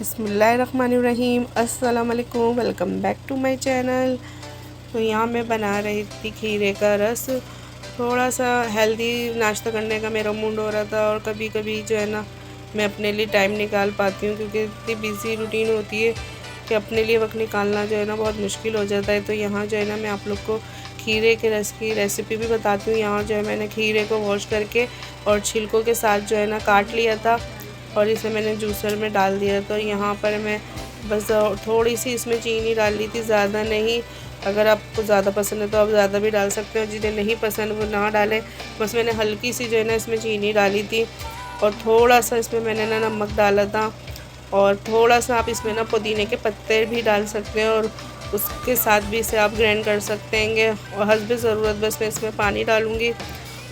बिस्मिल्लाहिर्रहमानिर्रहीम। अस्सलाम वालेकुम, welcome back to my channel. तो यहाँ मैं बना रही थी खीरे का रस। थोड़ा सा हेल्दी नाश्ता करने का मेरा मूड हो रहा था, और कभी कभी जो है ना मैं अपने लिए टाइम निकाल पाती हूँ, क्योंकि इतनी बिजी रूटीन होती है कि अपने लिए वक्त निकालना जो है ना बहुत मुश्किल हो जाता है। तो यहाँ जो है ना मैं आप लोग को खीरे के रस की रेसिपी भी बताती हूँ। यहाँ जो है मैंने खीरे को वॉश करके और छिलकों के साथ जो है ना काट लिया था, और इसे मैंने जूसर में डाल दिया। तो यहाँ पर मैं बस थोड़ी सी इसमें चीनी डाल ली थी, ज़्यादा नहीं। अगर आपको ज़्यादा पसंद है तो आप ज़्यादा भी डाल सकते हो, जिन्हें नहीं पसंद वो ना डालें। बस मैंने हल्की सी जो है ना इसमें चीनी डाली थी, और थोड़ा सा इसमें मैंने ना नमक डाला था, और थोड़ा सा आप इसमें ना पुदीने के पत्ते भी डाल सकते हैं, और उसके साथ भी इसे आप ग्राइंड कर सकते हैं। और हस्ब ज़रूरत बस मैं इसमें पानी डालूँगी,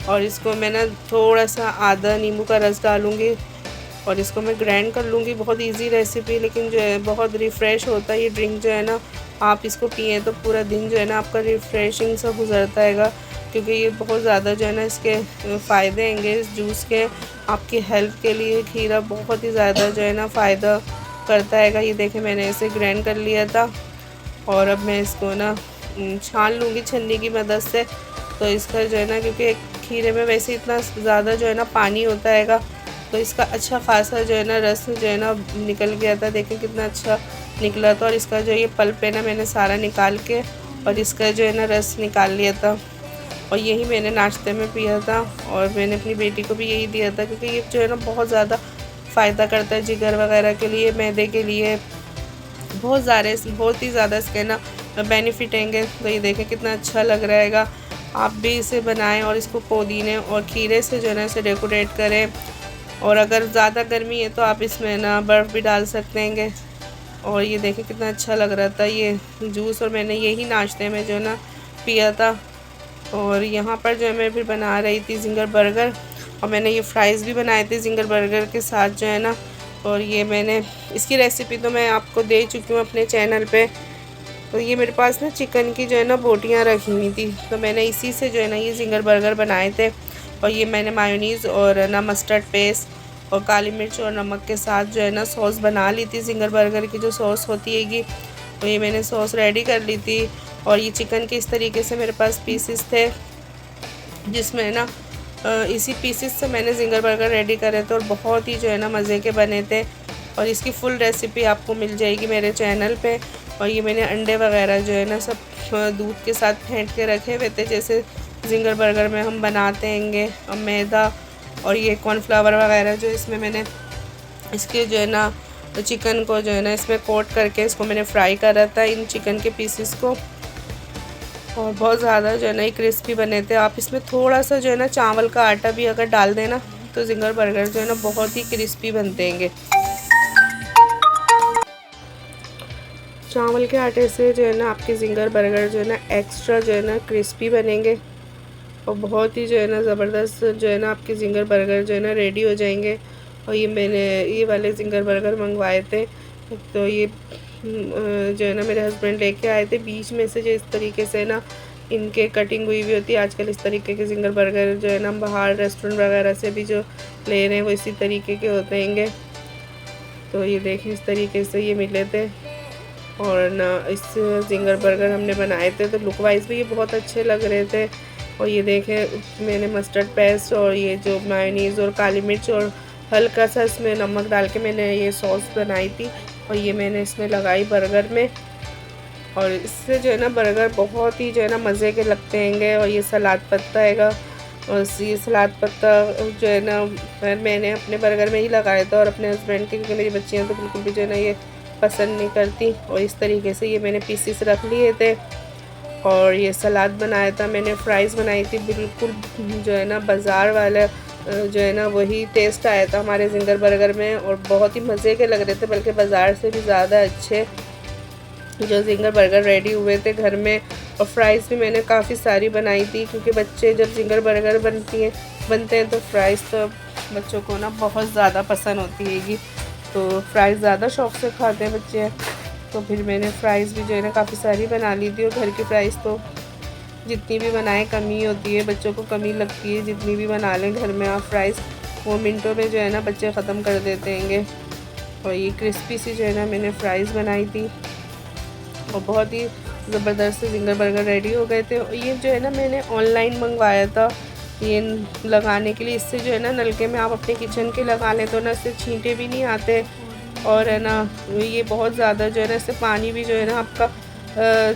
और इसको मैं ना थोड़ा सा आधा नींबू का रस डालूँगी, और इसको मैं ग्राइंड कर लूँगी। बहुत इजी रेसिपी, लेकिन जो है बहुत रिफ़्रेश होता है ये ड्रिंक जो है ना। आप इसको पिए तो पूरा दिन जो है ना आपका रिफ़्रेशिंग सा गुजरता है, क्योंकि ये बहुत ज़्यादा जो है ना इसके फ़ायदे हैंगे इस जूस के। आपकी हेल्थ के लिए खीरा बहुत ही ज़्यादा जो है ना फ़ायदा करता है। ये देखें मैंने इसे ग्राइंड कर लिया था, और अब मैं इसको ना छान लूँगी छन्नी की मदद से। तो इसका जो है ना, क्योंकि खीरे में वैसे इतना ज़्यादा जो है ना पानी होता है, तो इसका अच्छा खासा जो है ना रस जो है ना निकल गया था। देखें कितना अच्छा निकला था। और इसका जो ये पल्प है ना मैंने सारा निकाल के और इसका जो है ना रस निकाल लिया था, और यही मैंने नाश्ते में पिया था, और मैंने अपनी बेटी को भी यही दिया था, क्योंकि ये जो है ना बहुत ज़्यादा फ़ायदा करता है जिगर वगैरह के लिए, मैदे के लिए। बहुत ही ज़्यादा इसके ना बेनिफिट होंगे। तो ये देखें कितना अच्छा लग रहा है। आप भी इसे बनाएं, और इसको पुदीने और खीरे से जो है ना इसे डेकोरेट करें। और अगर ज़्यादा गर्मी है तो आप इसमें ना बर्फ़ भी डाल सकते हैं। और ये देखें कितना अच्छा लग रहा था ये जूस, और मैंने यही नाश्ते में जो है ना पिया था। और यहाँ पर जो है मैं फिर बना रही थी ज़िंगर बर्गर, और मैंने ये फ्राइज़ भी बनाए थे ज़िंगर बर्गर के साथ जो है ना। और ये मैंने इसकी रेसिपी तो मैं आपको दे चुकी हूँ अपने चैनल पे। तो ये मेरे पास ना चिकन की जो है ना बोटियाँ रखी हुई थी, तो मैंने इसी से जो है ना ये ज़िंगर बर्गर बनाए थे। और ये मैंने मायोनीज़ और ना मस्टर्ड पेस्ट और काली मिर्च और नमक के साथ जो है ना सॉस बना ली थी। ज़िंगर बर्गर की जो सॉस होती हैगी, तो ये मैंने सॉस रेडी कर ली थी। और ये चिकन के इस तरीके से मेरे पास पीसेस थे, जिसमें ना इसी पीसेस से मैंने ज़िंगर बर्गर रेडी करे थे, और बहुत ही जो है ना मज़े के बने थे। और इसकी फुल रेसिपी आपको मिल जाएगी मेरे चैनल पे। और ये मैंने अंडे वगैरह जो है ना सब दूध के साथ फेंट के रखे हुए थे, जैसे ज़िंगर बर्गर में हम बनाते हैंगे। और मैदा और ये कॉर्नफ्लावर वगैरह जो इसमें मैंने इसके जो है ना चिकन को जो है ना इसमें कोट करके इसको मैंने फ्राई करा था, इन चिकन के पीसेस को। और बहुत ज़्यादा जो है ना ये क्रिस्पी बने थे। आप इसमें थोड़ा सा जो है ना चावल का आटा भी अगर डाल देना, तो ज़िंगर बर्गर जो है ना बहुत ही क्रिस्पी बनते हैंगे। चावल के आटे से जो है ना आपके ज़िंगर बर्गर जो है ना एक्स्ट्रा जो है ना क्रिस्पी बनेंगे, और बहुत ही जो है ना ज़बरदस्त जो है ना आपके ज़िंगर बर्गर जो है ना रेडी हो जाएंगे। और ये मैंने ये वाले ज़िंगर बर्गर मंगवाए थे, तो ये जो है ना मेरे हस्बैंड लेके आए थे। बीच में से जो इस तरीके से ना इनके कटिंग हुई हुई होती है। आजकल इस तरीके के ज़िंगर बर्गर जो है ना बाहर रेस्टोरेंट वगैरह से भी जो ले रहे हैं वो इसी तरीके के होते हैंगे। तो ये देखें इस तरीके से ये मिले थे, और ना इस ज़िंगर बर्गर हमने बनाए थे, तो लुक वाइज भी ये बहुत अच्छे लग रहे थे। और ये देखें मैंने मस्टर्ड पेस्ट और ये जो मायोनीज़ और काली मिर्च और हल्का सा इसमें नमक डाल के मैंने ये सॉस बनाई थी, और ये मैंने इसमें लगाई बर्गर में। और इससे जो है ना बर्गर बहुत ही जो है ना मज़े के लगते हैंगे। और ये सलाद पत्ता हैगा, और ये सलाद पत्ता जो है ना मैंने अपने बर्गर में ही लगाया था, और अपने हस्बैंड के, क्योंकि मेरी बच्चियाँ तो बिल्कुल भी जो है ना ये पसंद नहीं करती। और इस तरीके से ये मैंने पीसेस रख लिए थे, और ये सलाद बनाया था मैंने, फ्राइज़ बनाई थी। बिल्कुल जो है ना बाज़ार वाला जो है ना वही टेस्ट आया था हमारे ज़िंगर बर्गर में, और बहुत ही मज़े के लग रहे थे, बल्कि बाज़ार से भी ज़्यादा अच्छे जो ज़िंगर बर्गर रेडी हुए थे घर में। और फ्राइज़ भी मैंने काफ़ी सारी बनाई थी, क्योंकि बच्चे जब ज़िंगर बर्गर बनते हैं तो फ्राइज़ तो बच्चों को ना बहुत ज़्यादा पसंद होती हैगी, तो फ्राइज़ ज़्यादा शौक़ से खाते हैं बच्चे। तो फिर मैंने फ़्राइज़ भी जो है ना काफ़ी सारी बना ली थी। और घर की फ़्राइज़ तो जितनी भी बनाएं कमी होती है, बच्चों को कमी लगती है। जितनी भी बना लें घर में आप फ़्राइज़, वो मिनटों में जो है ना बच्चे ख़त्म कर देते हैंगे। और ये क्रिस्पी सी जो है ना मैंने फ्राइज़ बनाई थी और बहुत ही ज़बरदस्त ज़िंगर बर्गर रेडी हो गए थे। और ये जो है ना मैंने ऑनलाइन मंगवाया था ये लगाने के लिए। इससे जो है ना नलके में आप अपने किचन के लगा लें तो ना इससे छींटे भी नहीं आते और है ना ये बहुत ज़्यादा जो है ना इससे पानी भी जो है ना आपका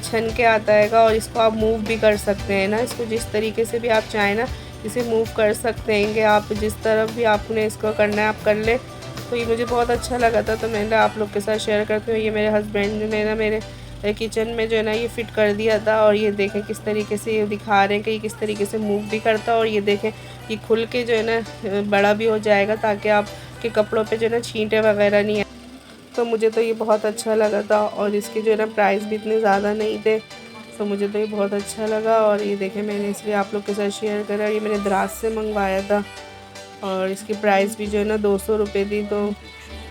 छन के आता है और इसको आप मूव भी कर सकते हैं ना। इसको जिस तरीके से भी आप चाहें ना इसे मूव कर सकते हैं, आप जिस तरफ भी आपने इसको करना है आप कर ले। तो ये मुझे बहुत अच्छा लगा था तो मैंने आप लोग के साथ शेयर करती हूँ। ये मेरे हस्बैंड ने ना मेरे किचन में जो है ना ये फ़िट कर दिया था और ये देखें किस तरीके से ये दिखा रहे हैं कि ये किस तरीके से मूव भी करता है। और ये देखें ये खुल के जो है ना बड़ा भी हो जाएगा ताकि आपके कपड़ों पे जो है ना छींटे वगैरह नहीं आए। तो मुझे तो ये बहुत अच्छा लगा था और इसके जो है ना प्राइस भी इतने ज़्यादा नहीं थे। तो मुझे तो ये बहुत अच्छा लगा और ये देखें मैंने इसलिए आप लोग के साथ शेयर करा। ये मैंने द्रास से मंगवाया था और इसकी प्राइस भी जो है ना 200 रुपये थी। तो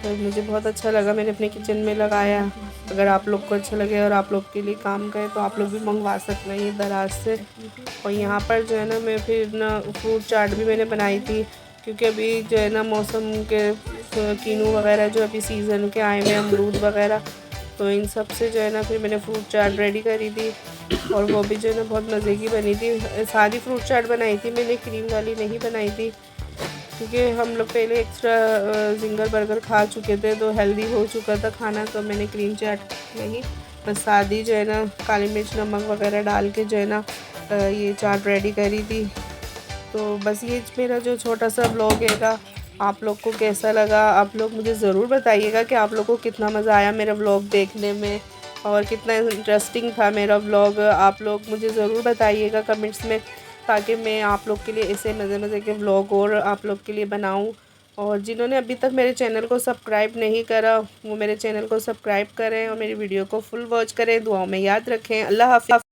मुझे बहुत अच्छा लगा, मैंने अपने किचन में लगाया। अगर आप लोग को अच्छा लगे और आप लोग के लिए काम करे तो आप लोग भी मंगवा सकते हैं ये दराज से। और यहाँ पर जो है ना मैं फिर ना फ्रूट चाट भी मैंने बनाई थी क्योंकि अभी जो है ना मौसम के कीनू वगैरह जो अभी सीज़न के आए हुए अमरूद वगैरह, तो इन सब से जो है ना फिर मैंने फ्रूट चाट रेडी करी थी और वो भी जो है ना बहुत मज़े की बनी थी। सादी फ्रूट चाट बनाई थी मैंने, क्रीम वाली नहीं बनाई थी क्योंकि हम लोग पहले एक्स्ट्रा ज़िंगर बर्गर खा चुके थे तो हेल्दी हो चुका था खाना। तो मैंने क्रीम चाट नहीं बस सादी जो है ना काली मिर्च नमक वगैरह डाल के जो है ना ये चाट रेडी करी थी। तो बस ये मेरा जो छोटा सा ब्लॉग है आप लोग को कैसा लगा आप लोग मुझे ज़रूर बताइएगा कि आप लोग को कितना मज़ा आया मेरा ब्लॉग देखने में और कितना इंटरेस्टिंग था मेरा ब्लॉग। आप लोग मुझे ज़रूर बताइएगा कमेंट्स में ताकि मैं आप लोग के लिए ऐसे मज़े मज़े के ब्लॉग और आप लोग के लिए बनाऊं। और जिन्होंने अभी तक मेरे चैनल को सब्सक्राइब नहीं करा वो मेरे चैनल को सब्सक्राइब करें और मेरी वीडियो को फुल वॉच करें। दुआओं में याद रखें। अल्लाह हाफ़िज़।